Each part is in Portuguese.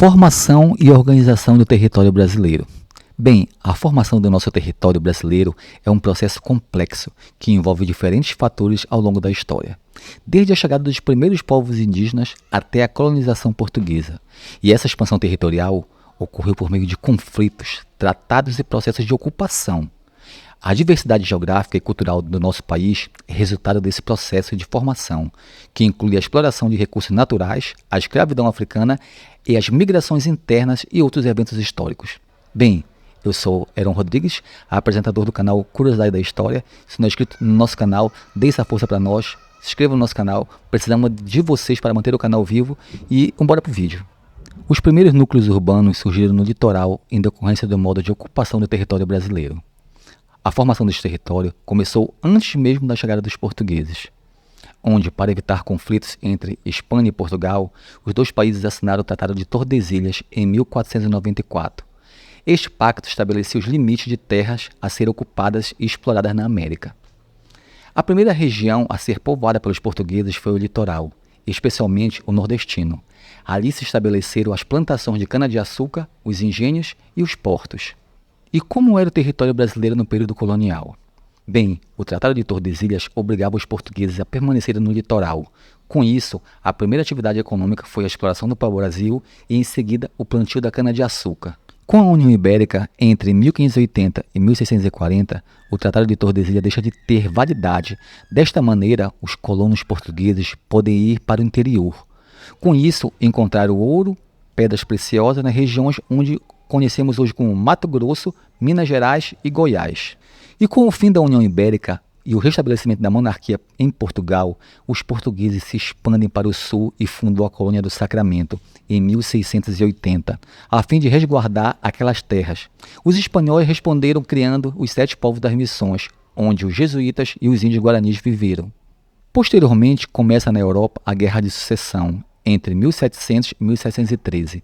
Formação e organização do território brasileiro. Bem, a formação do nosso território brasileiro é um processo complexo que envolve diferentes fatores ao longo da história, desde a chegada dos primeiros povos indígenas até a colonização portuguesa. E essa expansão territorial ocorreu por meio de conflitos, tratados e processos de ocupação. A diversidade geográfica e cultural do nosso país é resultado desse processo de formação, que inclui a exploração de recursos naturais, a escravidão africana e as migrações internas e outros eventos históricos. Bem, eu sou Heron Rodrigues, apresentador do canal Curiosidade da História. Se não é inscrito no nosso canal, dê essa força para nós, se inscreva no nosso canal, precisamos de vocês para manter o canal vivo e bora pro vídeo. Os primeiros núcleos urbanos surgiram no litoral em decorrência do modo de ocupação do território brasileiro. A formação deste território começou antes mesmo da chegada dos portugueses, onde, para evitar conflitos entre Espanha e Portugal, os dois países assinaram o Tratado de Tordesilhas em 1494. Este pacto estabelecia os limites de terras a serem ocupadas e exploradas na América. A primeira região a ser povoada pelos portugueses foi o litoral, especialmente o nordestino. Ali se estabeleceram as plantações de cana-de-açúcar, os engenhos e os portos. E como era o território brasileiro no período colonial? Bem, o Tratado de Tordesilhas obrigava os portugueses a permanecerem no litoral. Com isso, a primeira atividade econômica foi a exploração do pau-brasil e, em seguida, o plantio da cana-de-açúcar. Com a União Ibérica, entre 1580 e 1640, o Tratado de Tordesilhas deixa de ter validade. Desta maneira, os colonos portugueses podem ir para o interior. Com isso, encontraram ouro, pedras preciosas nas regiões onde conhecemos hoje como Mato Grosso, Minas Gerais e Goiás. E com o fim da União Ibérica e o restabelecimento da monarquia em Portugal, os portugueses se expandem para o sul e fundam a colônia do Sacramento em 1680, a fim de resguardar aquelas terras. Os espanhóis responderam criando os 7 povos das missões, onde os jesuítas e os índios guaranis viveram. Posteriormente, começa na Europa a Guerra de Sucessão, entre 1700 e 1713,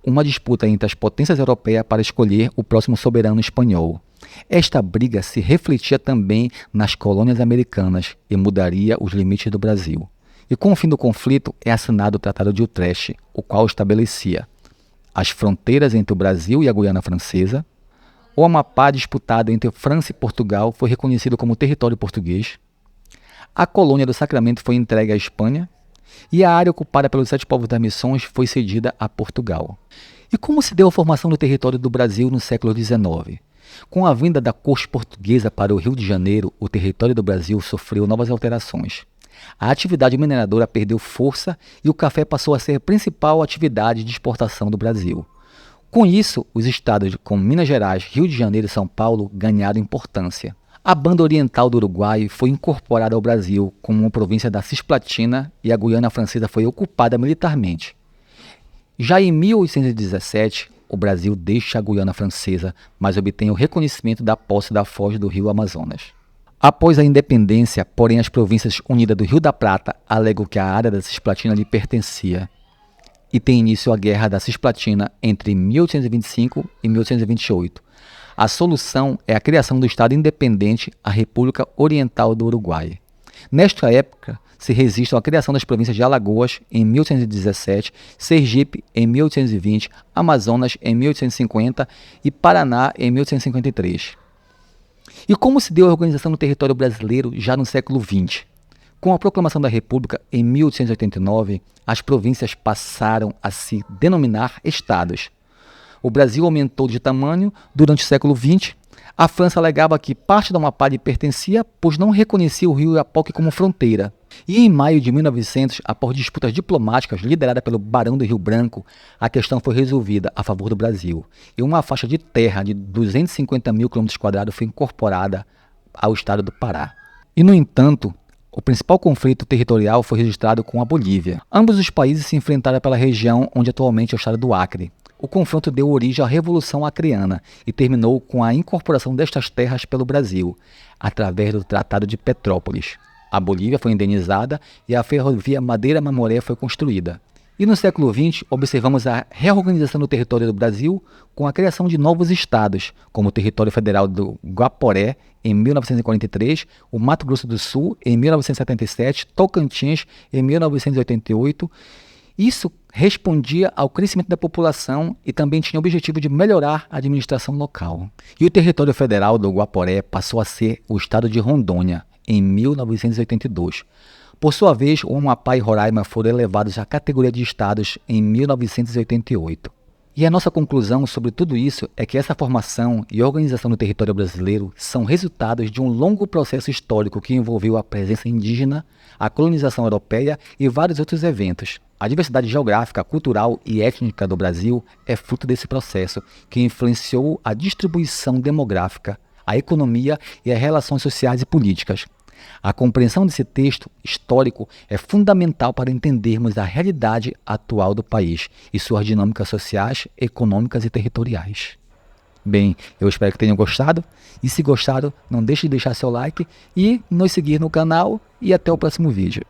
uma disputa entre as potências europeias para escolher o próximo soberano espanhol. Esta briga se refletia também nas colônias americanas e mudaria os limites do Brasil. E com o fim do conflito é assinado o Tratado de Utrecht, o qual estabelecia as fronteiras entre o Brasil e a Guiana Francesa. O Amapá, disputado entre França e Portugal, foi reconhecido como território português. A colônia do Sacramento foi entregue à Espanha e a área ocupada pelos 7 povos das missões foi cedida a Portugal. E como se deu a formação do território do Brasil no século XIX? Com a vinda da corte portuguesa para o Rio de Janeiro, o território do Brasil sofreu novas alterações. A atividade mineradora perdeu força e o café passou a ser a principal atividade de exportação do Brasil. Com isso, os estados como Minas Gerais, Rio de Janeiro e São Paulo ganharam importância. A banda oriental do Uruguai foi incorporada ao Brasil como uma província da Cisplatina e a Guiana Francesa foi ocupada militarmente. Já em 1817, o Brasil deixa a Guiana Francesa, mas obtém o reconhecimento da posse da foz do rio Amazonas. Após a independência, porém, as províncias unidas do Rio da Prata alegam que a área da Cisplatina lhe pertencia. E tem início a Guerra da Cisplatina entre 1825 e 1828. A solução é a criação do Estado independente, a República Oriental do Uruguai. Nesta época, se resiste à criação das províncias de Alagoas em 1817, Sergipe em 1820, Amazonas em 1850 e Paraná em 1853. E como se deu a organização do território brasileiro já no século XX? Com a proclamação da República em 1889, as províncias passaram a se denominar estados. O Brasil aumentou de tamanho durante o século XX. A França alegava que parte do Amapá lhe pertencia, pois não reconhecia o rio Iapoque como fronteira. E em maio de 1900, após disputas diplomáticas lideradas pelo Barão do Rio Branco, a questão foi resolvida a favor do Brasil. E uma faixa de terra de 250 mil km² foi incorporada ao estado do Pará. E, no entanto, o principal conflito territorial foi registrado com a Bolívia. Ambos os países se enfrentaram pela região onde atualmente é o estado do Acre. O confronto deu origem à Revolução Acreana e terminou com a incorporação destas terras pelo Brasil, através do Tratado de Petrópolis. A Bolívia foi indenizada e a ferrovia Madeira-Mamoré foi construída. E no século XX, observamos a reorganização do território do Brasil com a criação de novos estados, como o Território Federal do Guaporé, em 1943, o Mato Grosso do Sul, em 1977, Tocantins, em 1988. Isso respondia ao crescimento da população e também tinha o objetivo de melhorar a administração local. E o território federal do Guaporé passou a ser o estado de Rondônia, em 1982. Por sua vez, o Amapá e Roraima foram elevados à categoria de estados em 1988. E a nossa conclusão sobre tudo isso é que essa formação e organização do território brasileiro são resultados de um longo processo histórico que envolveu a presença indígena, a colonização europeia e vários outros eventos. A diversidade geográfica, cultural e étnica do Brasil é fruto desse processo que influenciou a distribuição demográfica, a economia e as relações sociais e políticas. A compreensão desse texto histórico é fundamental para entendermos a realidade atual do país e suas dinâmicas sociais, econômicas e territoriais. Bem, eu espero que tenham gostado, e se gostaram, não deixe de deixar seu like e nos seguir no canal, e até o próximo vídeo.